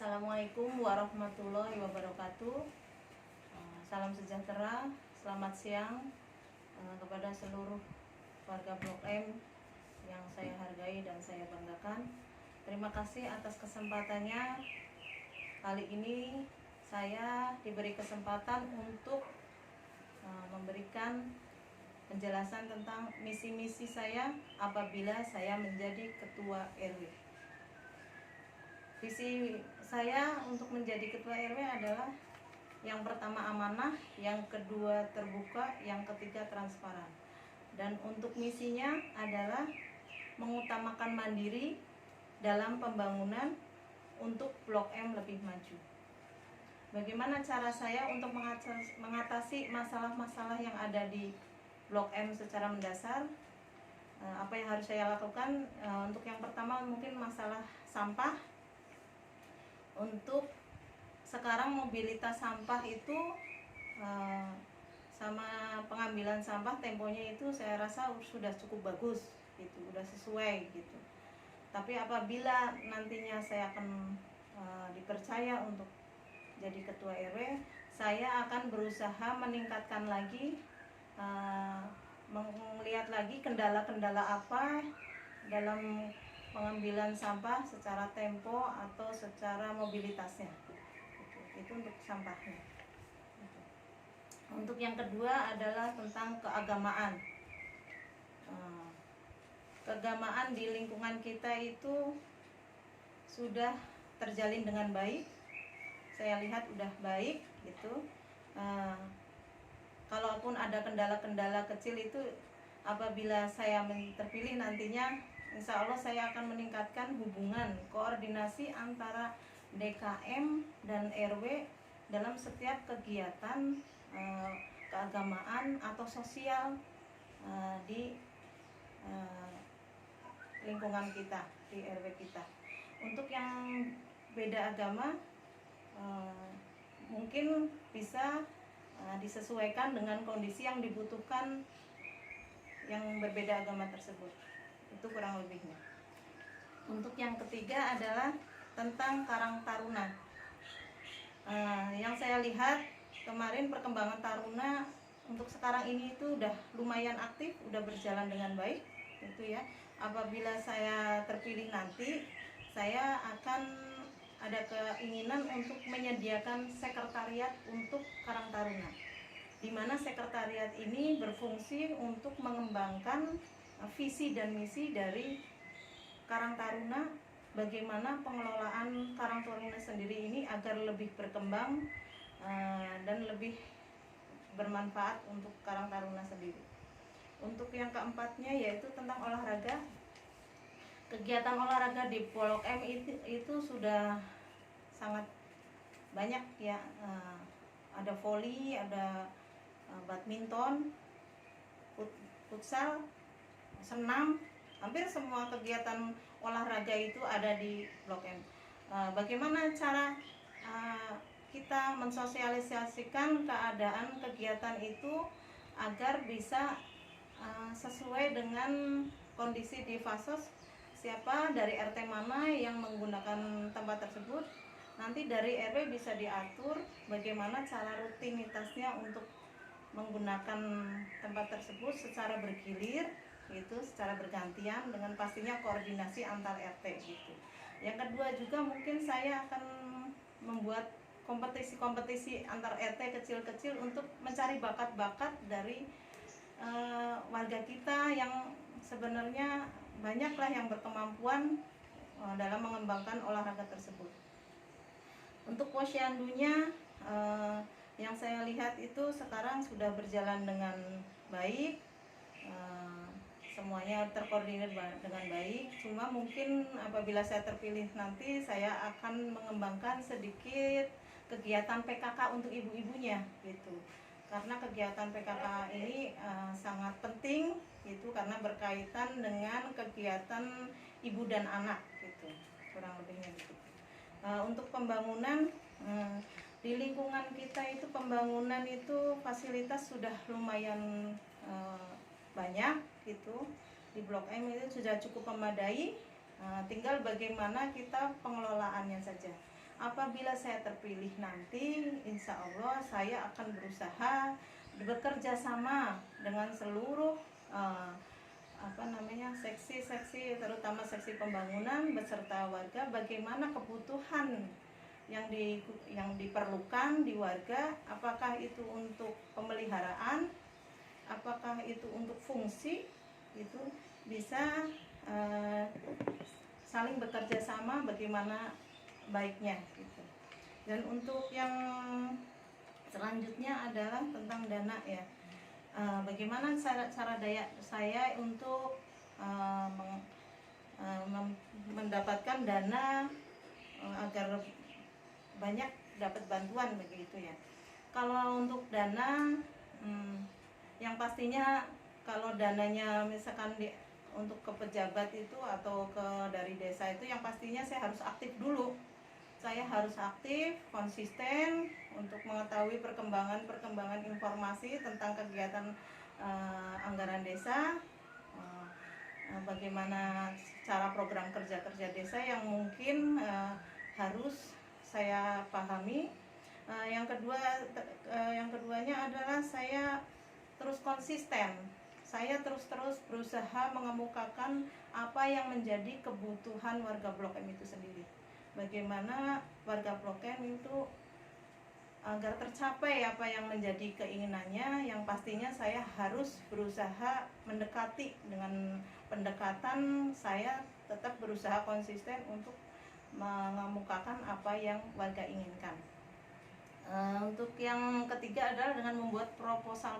Assalamualaikum warahmatullahi wabarakatuh. Salam sejahtera, selamat siang kepada seluruh warga Blok M yang saya hargai dan saya banggakan. Terima kasih atas kesempatannya. Kali ini saya diberi kesempatan untuk memberikan penjelasan tentang misi-misi saya apabila saya menjadi ketua RW. Visi saya untuk menjadi ketua RW adalah yang pertama amanah, yang kedua terbuka, yang ketiga transparan. Dan untuk misinya adalah mengutamakan mandiri dalam pembangunan untuk Blok M lebih maju. Bagaimana cara saya untuk mengatasi masalah-masalah yang ada di Blok M secara mendasar? Apa yang harus saya lakukan? Untuk yang pertama mungkin masalah sampah. Untuk sekarang mobilitas sampah itu sama pengambilan sampah temponya itu saya rasa sudah cukup bagus gitu, sudah sesuai gitu. Tapi apabila nantinya saya akan dipercaya untuk jadi ketua RW, saya akan berusaha meningkatkan lagi, melihat lagi kendala-kendala apa dalam pengambilan sampah secara tempo atau secara mobilitasnya. Itu untuk sampahnya. Untuk yang kedua adalah tentang keagamaan. Keagamaan di lingkungan kita itu sudah terjalin dengan baik. Saya lihat udah baik gitu. Kalaupun ada kendala-kendala kecil itu apabila saya terpilih nantinya, insya Allah saya akan meningkatkan hubungan koordinasi antara DKM dan RW dalam setiap kegiatan keagamaan atau sosial di lingkungan kita, di RW kita. Untuk yang beda agama mungkin bisa disesuaikan dengan kondisi yang dibutuhkan yang berbeda agama tersebut. Itu kurang lebihnya. Untuk yang ketiga adalah tentang Karang Taruna. Yang saya lihat kemarin perkembangan Taruna untuk sekarang ini itu udah lumayan aktif, udah berjalan dengan baik gitu ya. Apabila saya terpilih nanti, saya akan ada keinginan untuk menyediakan sekretariat untuk Karang Taruna, di mana sekretariat ini berfungsi untuk mengembangkan visi dan misi dari Karang Taruna, bagaimana pengelolaan Karang Taruna sendiri ini agar lebih berkembang dan lebih bermanfaat untuk Karang Taruna sendiri. Untuk yang keempatnya yaitu tentang olahraga. Kegiatan olahraga di Blok M itu sudah sangat banyak ya. Ada voli, ada badminton, futsal, senam, hampir semua kegiatan olahraga itu ada di Blok M. Bagaimana cara kita mensosialisasikan keadaan kegiatan itu agar bisa sesuai dengan kondisi di Fasos, siapa dari RT mana yang menggunakan tempat tersebut, nanti dari RW bisa diatur bagaimana cara rutinitasnya untuk menggunakan tempat tersebut secara bergilir gitu, secara bergantian dengan pastinya koordinasi antar RT gitu. Yang kedua juga mungkin saya akan membuat kompetisi-kompetisi antar RT kecil-kecil untuk mencari bakat-bakat dari warga kita yang sebenarnya banyaklah yang berkemampuan dalam mengembangkan olahraga tersebut. Untuk posyandunya yang saya lihat itu sekarang sudah berjalan dengan baik, semuanya terkoordinir dengan baik. Cuma mungkin apabila saya terpilih nanti saya akan mengembangkan sedikit kegiatan PKK untuk ibu-ibunya gitu. Karena kegiatan PKK ini sangat penting gitu, karena berkaitan dengan kegiatan ibu dan anak gitu, kurang lebihnya gitu. Untuk pembangunan di lingkungan kita itu, pembangunan itu fasilitas sudah lumayan banyak gitu. Di Blok M itu sudah cukup memadai, tinggal bagaimana kita pengelolaannya saja. apabila saya terpilih nanti, insya Allah saya akan berusaha bekerja sama dengan seluruh seksi-seksi, terutama seksi pembangunan beserta warga, bagaimana kebutuhan yang diperlukan di warga, apakah itu untuk pemeliharaan, apakah itu untuk fungsi, itu bisa saling bekerja sama bagaimana baiknya gitu. Dan untuk yang selanjutnya adalah tentang dana ya. Bagaimana cara daya saya untuk mendapatkan dana agar banyak dapat bantuan begitu ya. Kalau untuk dana, yang pastinya kalau dananya misalkan untuk ke pejabat itu atau dari desa itu, yang pastinya saya harus aktif dulu. Saya harus aktif, konsisten untuk mengetahui perkembangan informasi tentang kegiatan anggaran desa, bagaimana cara program kerja desa yang mungkin harus saya pahami. Yang keduanya adalah saya terus konsisten. Saya terus berusaha mengemukakan apa yang menjadi kebutuhan warga Blok M itu sendiri. Bagaimana warga Blok M itu agar tercapai apa yang menjadi keinginannya, yang pastinya saya harus berusaha mendekati. Dengan pendekatan saya tetap berusaha konsisten untuk mengemukakan apa yang warga inginkan. Untuk yang ketiga adalah dengan membuat proposal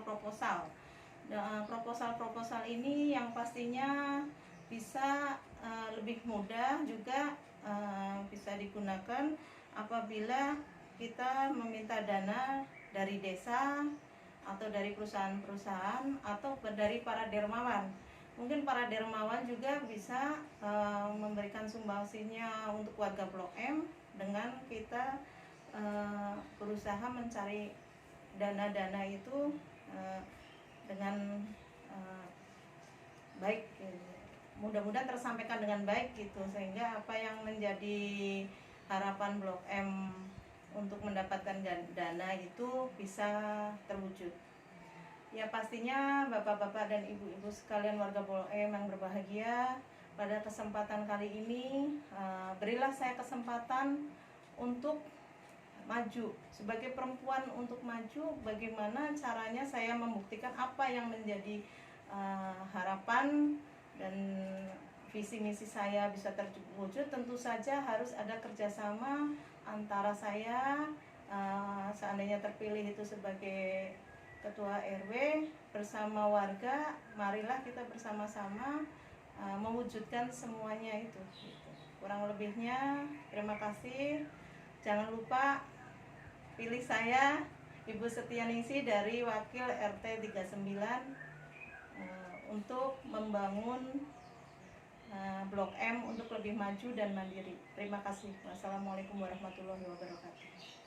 ini yang pastinya bisa lebih mudah juga bisa digunakan apabila kita meminta dana dari desa atau dari perusahaan-perusahaan atau dari para dermawan. Mungkin para dermawan juga bisa memberikan sumbangsinya untuk warga Blok M dengan kita berusaha mencari dana-dana itu dengan baik, mudah-mudahan tersampaikan dengan baik gitu, sehingga apa yang menjadi harapan Blok M untuk mendapatkan dana itu bisa terwujud. Ya pastinya bapak-bapak dan ibu-ibu sekalian warga Blok M yang berbahagia, pada kesempatan kali ini berilah saya kesempatan untuk maju sebagai perempuan, untuk maju. Bagaimana caranya saya membuktikan apa yang menjadi harapan dan visi misi saya bisa terwujud. Tentu saja harus ada kerjasama antara saya seandainya terpilih itu sebagai ketua RW bersama warga. Marilah kita bersama-sama mewujudkan semuanya itu gitu. Kurang lebihnya terima kasih. Jangan lupa pilih saya, Ibu Setianingsih dari Wakil RT 39 untuk membangun Blok M untuk lebih maju dan mandiri. Terima kasih. Wassalamualaikum warahmatullahi wabarakatuh.